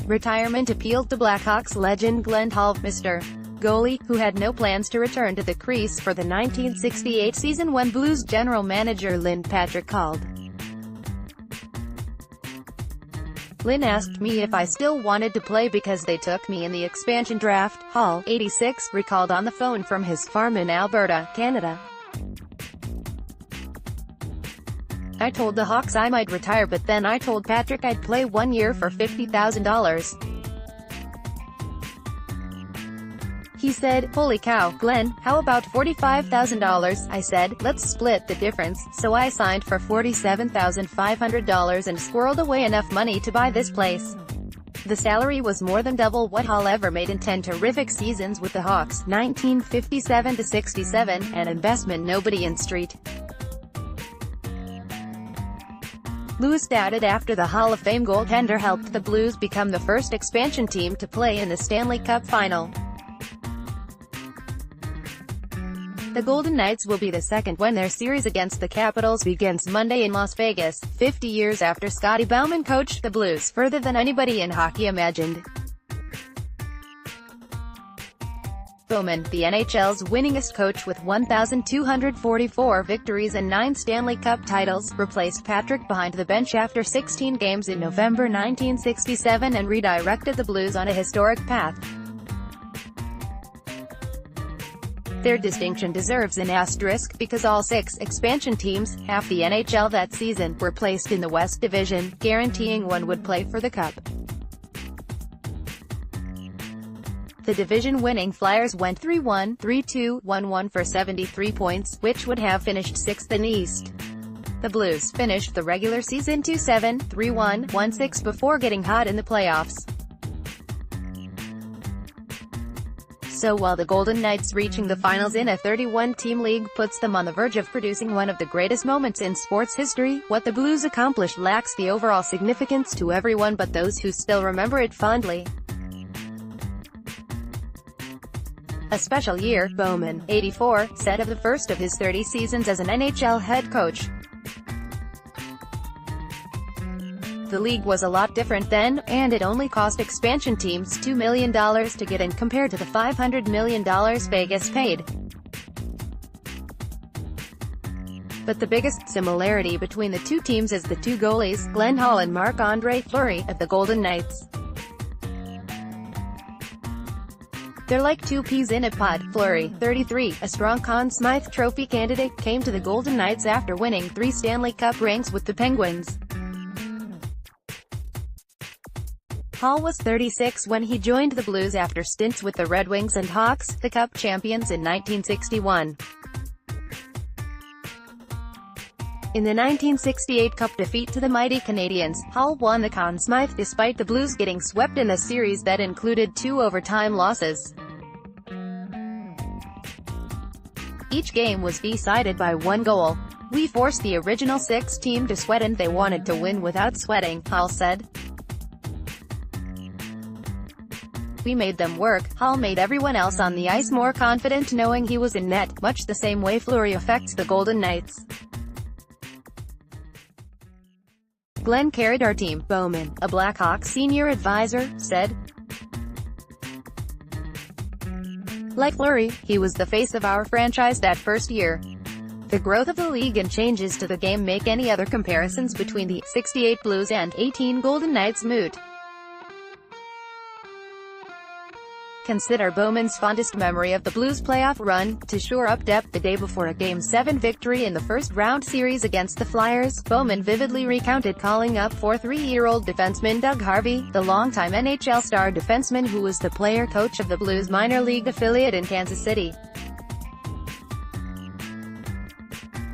retirement appealed to Blackhawks legend Glenn Hall. Mr. Goalie, who had no plans to return to the crease for the 1968 season when Blues general manager Lynn Patrick called. Lynn asked me if I still wanted to play because they took me in the expansion draft, Hall, 86, recalled on the phone from his farm in Alberta, Canada. I told the Hawks I might retire, but then I told Patrick I'd play 1 year for $50,000. He said, "Holy cow, Glenn, how about $45,000? I said, "Let's split the difference." So I signed for $47,500 and squirreled away enough money to buy this place. The salary was more than double what Hall ever made in 10 terrific seasons with the Hawks, 1957-67, an investment nobody in Street. Lewis added after the Hall of Fame goaltender helped the Blues become the first expansion team to play in the Stanley Cup Final. The Golden Knights will be the second when their series against the Capitals begins Monday in Las Vegas, 50 years after Scotty Bowman coached the Blues, further than anybody in hockey imagined. Bowman, the NHL's winningest coach with 1,244 victories and 9 Stanley Cup titles, replaced Patrick behind the bench after 16 games in November 1967 and redirected the Blues on a historic path. Their distinction deserves an asterisk, because all 6 expansion teams, half the NHL that season, were placed in the West Division, guaranteeing one would play for the Cup. The division-winning Flyers went 3-1, 3-2, 1-1 for 73 points, which would have finished 6th in the East. The Blues finished the regular season 2-7, 3-1, 1-6 before getting hot in the playoffs. So while the Golden Knights reaching the finals in a 31-team league puts them on the verge of producing one of the greatest moments in sports history, what the Blues accomplished lacks the overall significance to everyone but those who still remember it fondly. A special year, Bowman, 84, said of the first of his 30 seasons as an NHL head coach. The league was a lot different then, and it only cost expansion teams $2 million to get in compared to the $500 million Vegas paid. But the biggest similarity between the two teams is the two goalies, Glenn Hall and Marc-Andre Fleury, of the Golden Knights. They're like two peas in a pod. Fleury, 33, a strong Conn Smythe Trophy candidate, came to the Golden Knights after winning 3 Stanley Cup rings with the Penguins. Hall was 36 when he joined the Blues after stints with the Red Wings and Hawks, the Cup champions in 1961. In the 1968 Cup defeat to the mighty Canadiens, Hall won the Conn Smythe despite the Blues getting swept in a series that included 2 overtime losses. Each game was decided by 1 goal. "We forced the original 6 team to sweat and they wanted to win without sweating," Hall said. "We made them work." Hall made everyone else on the ice more confident knowing he was in net, much the same way Fleury affects the Golden Knights. "Glenn carried our team," Bowman, a Blackhawks senior advisor, said. "Like Fleury, he was the face of our franchise that first year." The growth of the league and changes to the game make any other comparisons between the 68 Blues and 18 Golden Knights moot. Consider Bowman's fondest memory of the Blues' playoff run. To shore up depth the day before a Game 7 victory in the first-round series against the Flyers, Bowman vividly recounted calling up 43-year-old defenseman Doug Harvey, the longtime NHL star defenseman who was the player-coach of the Blues minor league affiliate in Kansas City.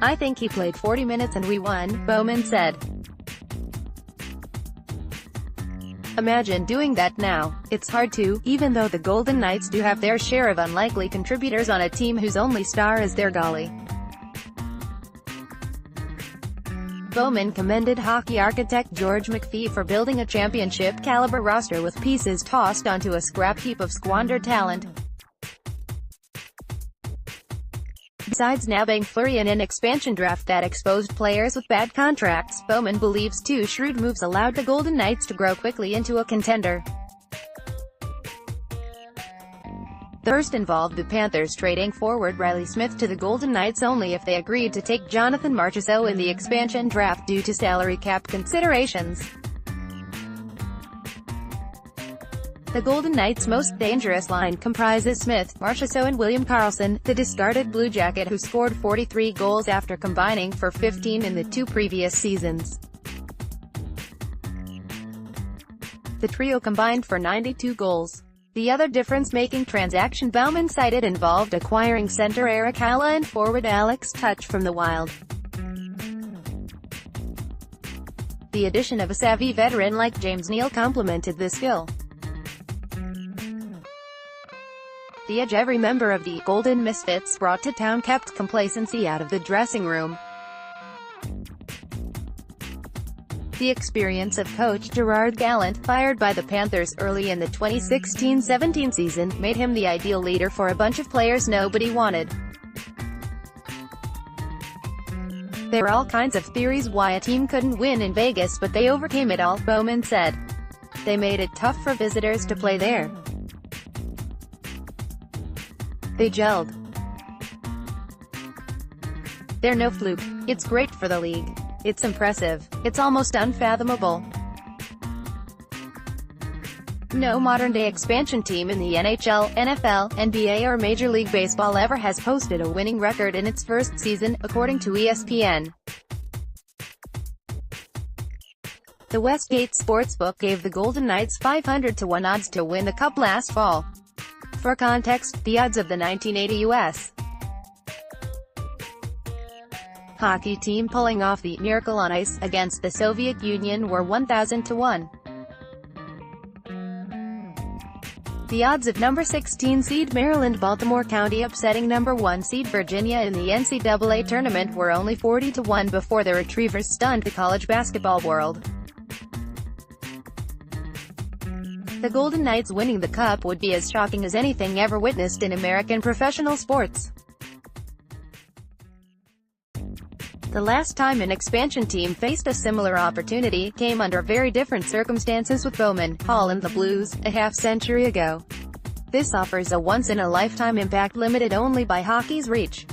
"I think he played 40 minutes and we won," Bowman said. "Imagine doing that now. It's hard to, even though the Golden Knights do have their share of unlikely contributors on a team whose only star is their goalie." Bowman commended hockey architect George McPhee for building a championship-caliber roster with pieces tossed onto a scrap heap of squandered talent. Besides nabbing Fleury in an expansion draft that exposed players with bad contracts, Bowman believes 2 shrewd moves allowed the Golden Knights to grow quickly into a contender. The first involved the Panthers trading forward Riley Smith to the Golden Knights only if they agreed to take Jonathan Marchessault in the expansion draft due to salary cap considerations. The Golden Knights' most dangerous line comprises Smith, Marchessault and William Karlsson, the discarded Blue Jacket who scored 43 goals after combining for 15 in the 2 previous seasons. The trio combined for 92 goals. The other difference-making transaction Bowman cited involved acquiring center Erik Haula and forward Alex Tuch from the Wild. The addition of a savvy veteran like James Neal complemented this skill. The edge every member of the Golden Misfits brought to town kept complacency out of the dressing room. The experience of coach Gerard Gallant, fired by the Panthers early in the 2016-17 season, made him the ideal leader for a bunch of players nobody wanted. There were all kinds of theories why a team couldn't win in Vegas, but they overcame it all, Bowman said. They made it tough for visitors to play there. They gelled. They're no fluke. It's great for the league. It's impressive. It's almost unfathomable. No modern-day expansion team in the NHL, NFL, NBA or Major League Baseball ever has posted a winning record in its first season, according to ESPN. The Westgate Sportsbook gave the Golden Knights 500-1 odds to win the Cup last fall. For context, the odds of the 1980 U.S. hockey team pulling off the "miracle on ice" against the Soviet Union were 1,000-1. The odds of number 16 seed Maryland Baltimore County upsetting number 1 seed Virginia in the NCAA tournament were only 40-1 before the Retrievers stunned the college basketball world. The Golden Knights winning the Cup would be as shocking as anything ever witnessed in American professional sports. The last time an expansion team faced a similar opportunity came under very different circumstances with Bowman, Hall and the Blues, a half-century ago. This offers a once-in-a-lifetime impact limited only by hockey's reach.